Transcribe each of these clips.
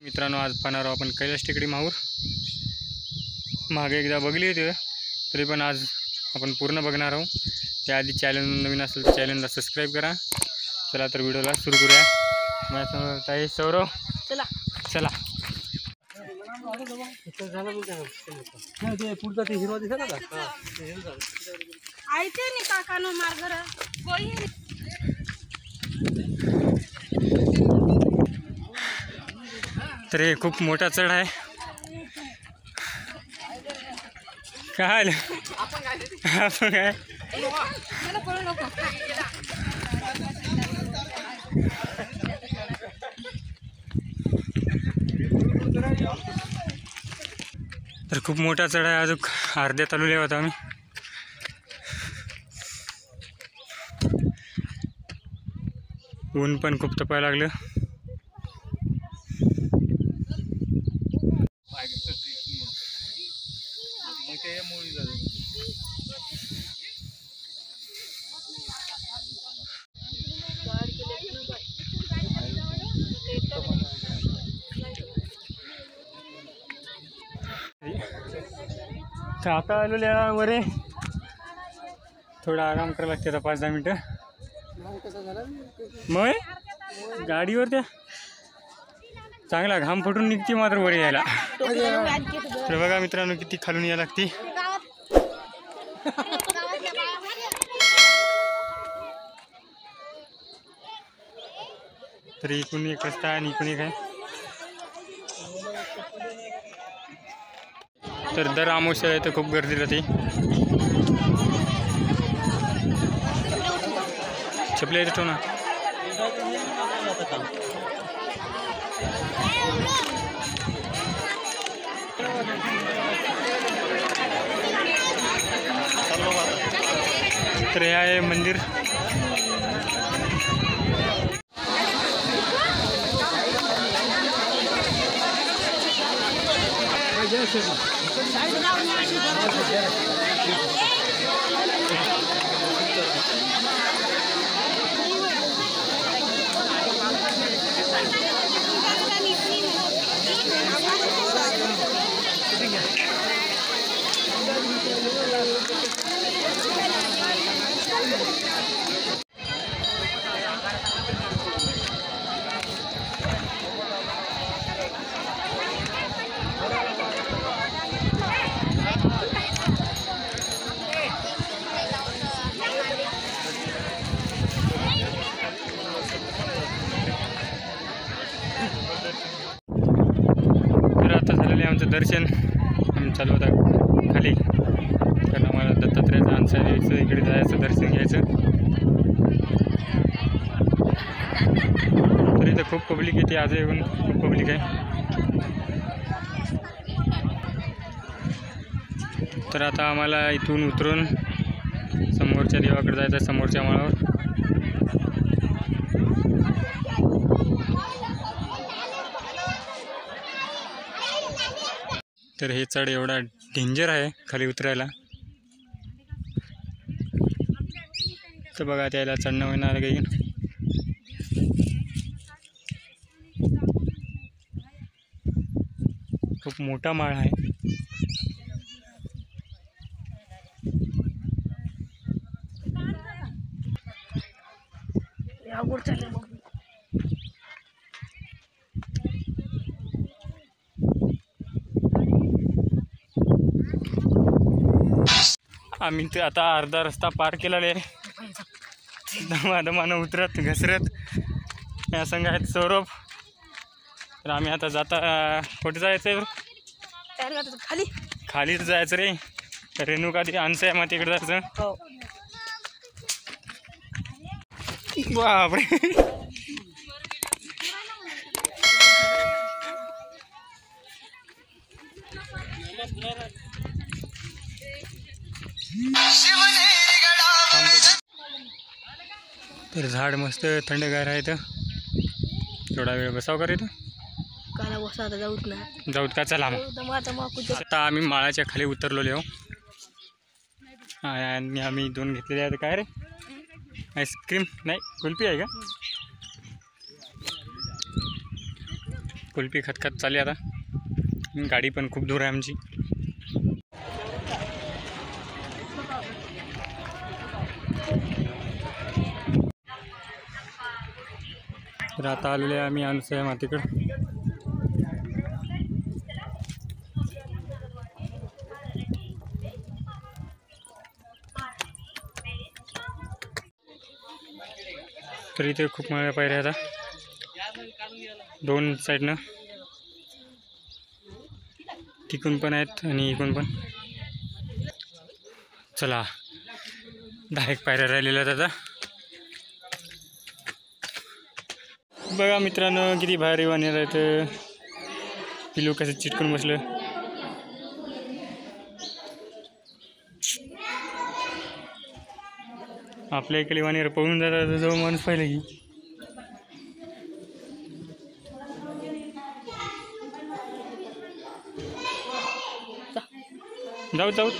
मित्रांनो, आज पाहणार आहोत आपण कैलास टेकडी माहूर. मागे एकदा बघली होती, तरी पण आज आपण पूर्ण बघणार आहोत. त्याआधी चॅनल नवीन असेल तर चॅनलला सबस्क्राईब करा. चला तर व्हिडिओला सुरू करूया. माझ्यासमोर ताई सौरव, चला चला. पुढचा ते हिरवा दिसला का? आयते नि काकानो मार्गर कोई तर हे खूप मोठा चढ आहे. काय आपण काय तर खूप मोठा चढ आहे. अजून अर्ध्या तालुक्यात होता आम्ही. ऊन पण खूप तपायला लागलं. आता आलेल्यावर थोडा आराम करायला लागते. आता 5-10 मिनटं. मग गाडीवर त्या चांगला घाम फुटून निघते मात्र वर यायला. तर बघा मित्रांनो, किती खालून यायला लागते. तरी इकडून एक रस्ता आहे आणि इकडून एक आहे. तर दर अमावस्या तर खूप गर्दी राहते. चपल्या येते ठेव ना. तर हे आहे मंदिर. आमचं दर्शन आम्ही चालू होता खाली, कारण आम्हाला दत्तात्रयाचं अंशाला यायचं, इकडे जायचं, दर्शन घ्यायचं. तर इथं खूप पब्लिक येते. आज येऊन खूप पब्लिक आहे. तर आता आम्हाला इथून उतरून समोरच्या देवाकडे जायचं आहे, समोरच्या माळावर. तर हे चढ एवढा डेंजर आहे खाली उतरायला. तर बघा, त्याला चढणं होणार काही. खूप मोठा माळ आहे. आम्ही ते आता अर्धा रस्ता पार केलेला आहे. दमादमानं उतरत घसरत या संघ आहेत सौरभ. तर आम्ही आता जाता कुठे जायचं खाली खालीच जायचं रे. रेणुका ती अंश आहे, मग तिकडे जायचं. बापरे. तर झाड मस्त थंडगार आहे तर थोडा वेळ बसाव का रे इथं काला बसा आता जाऊत ना जाऊत का चला मग आता आम्ही माळाच्या खाली उतरलेलो आणि आम्ही 2 घेतलेले आहेत काय रे आईस्क्रीम नाही कुल्फी आहे का कुल्फी खात खात चालली आता गाडी पण खूप दूर आहे आमची तर आता आलेले आहे आम्ही अनुसया मातेकडे तर इथे खूप मोठ्या पायऱ्या आता 2 साईडनं तिकून पण आहेत आणि इकून पण चला 10 पायऱ्या राहिलेल्या आहेत आता बघा मित्रांनो किती भारी वानेर आहेत पिलू कसं चिटकून बसलं आपल्या इकडे वानेर पळून जातात जवळ माणूस पाहिलं की जाऊ जाऊ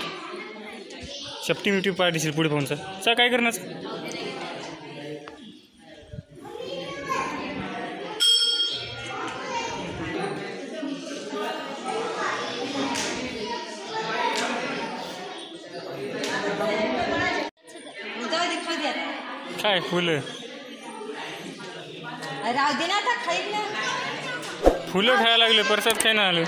शपटी मिठी पाय दिसेल पुढे पाहून सर काय करणार काय फुलं राव दे ना आता खाईत ना फुलं खायला लागले परसाद काय ना आलं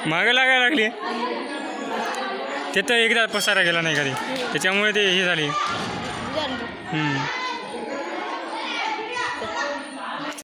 मागं लागायला लागली ते तर एकदा पसारा गेला नाही कधी त्याच्यामुळे ते हे झाली